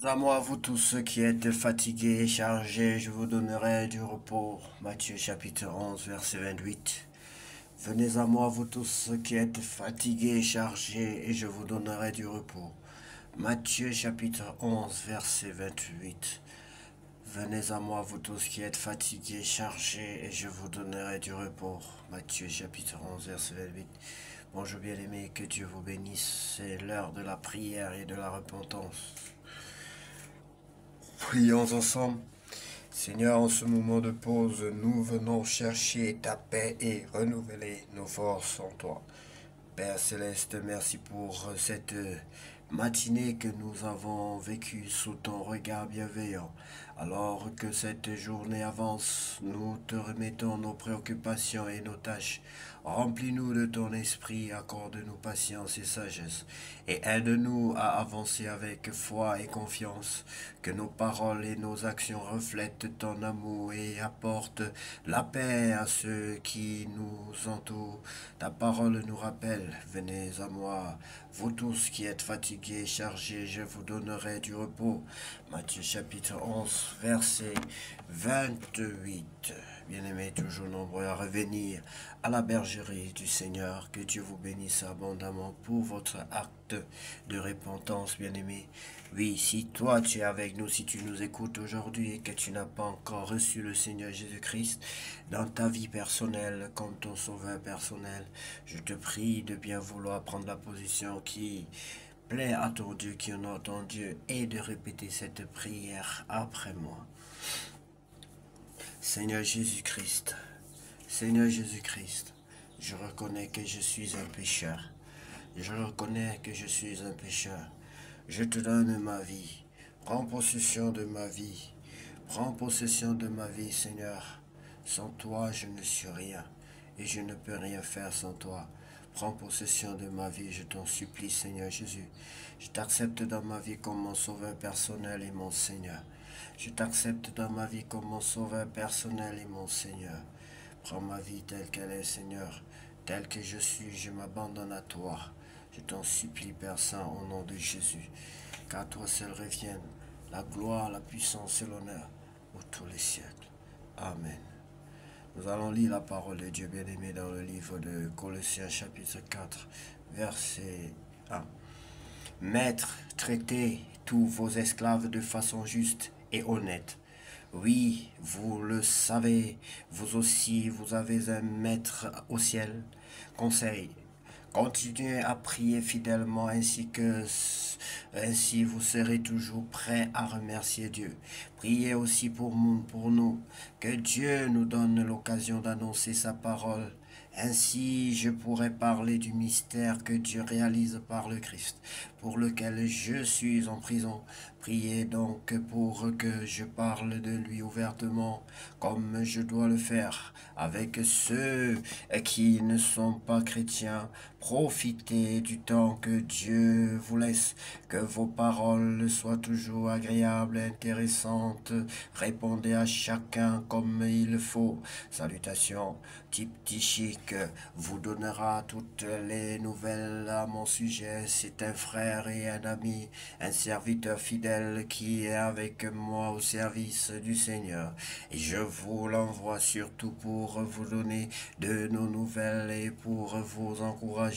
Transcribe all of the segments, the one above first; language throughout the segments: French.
À moi, vous tous ceux qui êtes fatigués et chargés, je vous donnerai du repos. Matthieu chapitre 11, verset 28. Venez à moi, vous tous ceux qui êtes fatigués et chargés, et je vous donnerai du repos. Matthieu chapitre 11, verset 28. Venez à moi, vous tous qui êtes fatigués et chargés, et je vous donnerai du repos. Matthieu chapitre 11, verset 28. Bonjour bien-aimés, que Dieu vous bénisse. C'est l'heure de la prière et de la repentance. Prions ensemble. Seigneur, en ce moment de pause, nous venons chercher ta paix et renouveler nos forces en toi. Père Céleste, merci pour cette matinée que nous avons vécue sous ton regard bienveillant. Alors que cette journée avance, nous te remettons nos préoccupations et nos tâches. Remplis-nous de ton esprit, accorde-nous patience et sagesse, et aide-nous à avancer avec foi et confiance, que nos paroles et nos actions reflètent ton amour et apportent la paix à ceux qui nous entourent. Ta parole nous rappelle, venez à moi, vous tous qui êtes fatigués et chargés, je vous donnerai du repos. Matthieu chapitre 11, verset 28. Bien-aimés, toujours nombreux à revenir à la bergerie du Seigneur. Que Dieu vous bénisse abondamment pour votre acte de repentance, bien-aimés. Oui, si toi tu es avec nous, si tu nous écoutes aujourd'hui et que tu n'as pas encore reçu le Seigneur Jésus-Christ dans ta vie personnelle comme ton sauveur personnel, je te prie de bien vouloir prendre la position qui plaît à ton Dieu, qui honore ton Dieu, et de répéter cette prière après moi. Seigneur Jésus-Christ, Seigneur Jésus-Christ, je reconnais que je suis un pécheur. Je reconnais que je suis un pécheur. Je te donne ma vie. Prends possession de ma vie. Prends possession de ma vie, Seigneur. Sans toi, je ne suis rien. Et je ne peux rien faire sans toi. Prends possession de ma vie, je t'en supplie, Seigneur Jésus. Je t'accepte dans ma vie comme mon sauveur personnel et mon Seigneur. Je t'accepte dans ma vie comme mon sauveur personnel et mon Seigneur. Prends ma vie telle qu'elle est, Seigneur. Tel que je suis, je m'abandonne à toi. Je t'en supplie, Père Saint, au nom de Jésus. Qu'à toi seul revienne la gloire, la puissance et l'honneur pour tous les siècles. Amen. Nous allons lire la parole de Dieu bien-aimé dans le livre de Colossiens chapitre 4, verset 1. Maîtres, traitez tous vos esclaves de façon juste et honnête. Oui, vous le savez, vous aussi, vous avez un maître au ciel. Conseil, continuez à prier fidèlement ainsi vous serez toujours prêts à remercier Dieu. Priez aussi pour nous, que Dieu nous donne l'occasion d'annoncer sa parole. Ainsi, je pourrais parler du mystère que Dieu réalise par le Christ, pour lequel je suis en prison. Priez donc pour que je parle de lui ouvertement, comme je dois le faire, avec ceux qui ne sont pas chrétiens. Profitez du temps que Dieu vous laisse, que vos paroles soient toujours agréables et intéressantes. Répondez à chacun comme il faut. Salutations, type Tichique vous donnera toutes les nouvelles à mon sujet. C'est un frère et un ami, un serviteur fidèle qui est avec moi au service du Seigneur. Et je vous l'envoie surtout pour vous donner de nos nouvelles et pour vous encourager.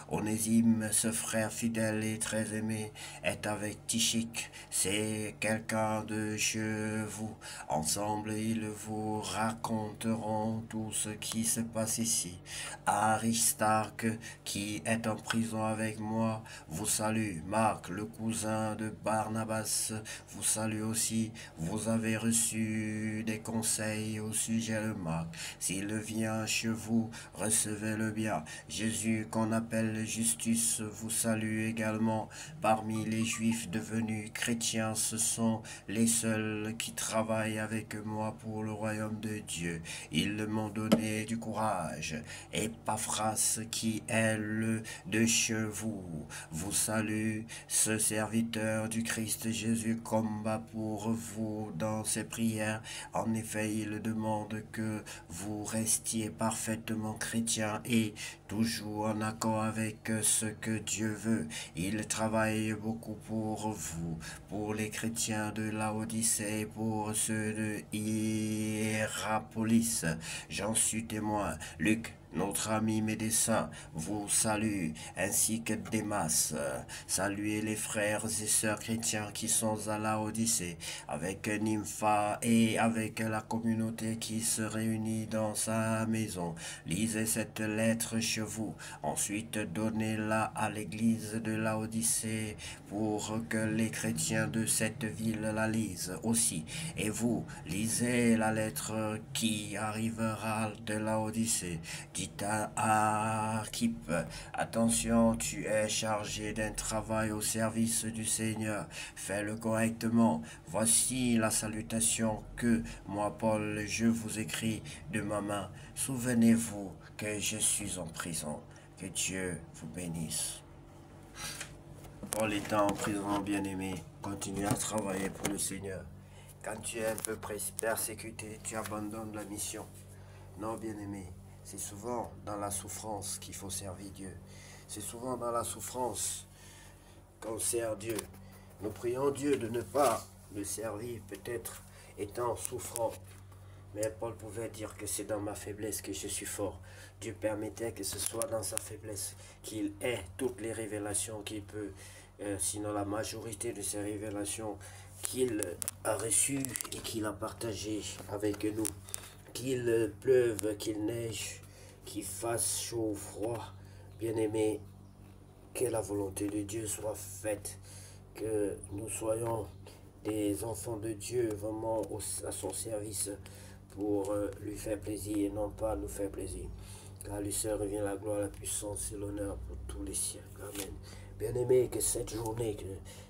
Onésime, ce frère fidèle et très aimé, est avec Tichique. C'est quelqu'un de chez vous. Ensemble, ils vous raconteront tout ce qui se passe ici. Aristarque, qui est en prison avec moi, vous salue. Marc, le cousin de Barnabas, vous salue aussi. Vous avez reçu des conseils au sujet de Marc. S'il vient chez vous, recevez-le bien. Jésus, qu'on appelle Justus, vous salue également. Parmi les Juifs devenus chrétiens, ce sont les seuls qui travaillent avec moi pour le royaume de Dieu. Ils m'ont donné du courage. Epaphras, qui est le de chez vous, vous salue salut. Ce serviteur du Christ Jésus combat pour vous dans ses prières. En effet, il demande que vous restiez parfaitement chrétien et toujours en accord avec ce que Dieu veut. Il travaille beaucoup pour vous, pour les chrétiens de Laodicée, pour ceux de Hiérapolis. J'en suis témoin. Luc, notre ami médecin, vous salue, ainsi que Démas. Saluez les frères et sœurs chrétiens qui sont à Laodicée, avec Nympha et avec la communauté qui se réunit dans sa maison. Lisez cette lettre chez vous. Ensuite, donnez-la à l'église de Laodicée pour que les chrétiens de cette ville la lisent aussi. Et vous, lisez la lettre qui arrivera de Laodicée. Dites à Archippe, attention, tu es chargé d'un travail au service du Seigneur. Fais-le correctement. Voici la salutation que moi, Paul, je vous écris de ma main. Souvenez-vous que je suis en prison. Que Dieu vous bénisse. Paul étant en prison, bien-aimé, continue à travailler pour le Seigneur. Quand tu es un peu persécuté, tu abandonnes la mission. Non, bien-aimé, c'est souvent dans la souffrance qu'il faut servir Dieu. C'est souvent dans la souffrance qu'on sert Dieu. Nous prions Dieu de ne pas le servir, peut-être étant souffrant. Mais Paul pouvait dire que c'est dans ma faiblesse que je suis fort. Dieu permettait que ce soit dans sa faiblesse qu'il ait toutes les révélations qu'il peut, sinon la majorité de ces révélations qu'il a reçues et qu'il a partagées avec nous. Qu'il pleuve, qu'il neige, qu'il fasse chaud ou froid, bien-aimé, que la volonté de Dieu soit faite, que nous soyons des enfants de Dieu vraiment à son service pour lui faire plaisir et non pas nous faire plaisir. Car lui seul revient la gloire, la puissance et l'honneur pour tous les siècles. Amen. Bien-aimé, que cette journée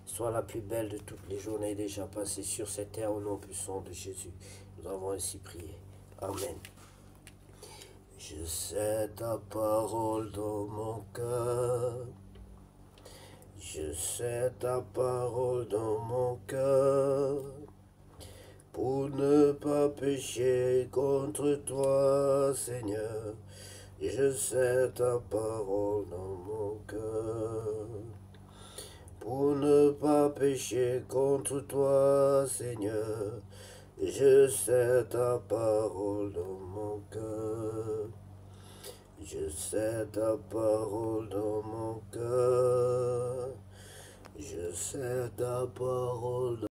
soit la plus belle de toutes les journées déjà passées sur cette terre au nom puissant de Jésus. Nous avons ainsi prié. Amen. Je sais ta parole dans mon cœur. Je sais ta parole dans mon cœur. Pour ne pas pécher contre toi, Seigneur. Je sais ta parole dans mon cœur. Pour ne pas pécher contre toi, Seigneur. Je sais ta parole dans mon cœur. Je sais ta parole dans mon cœur. Je sais ta parole.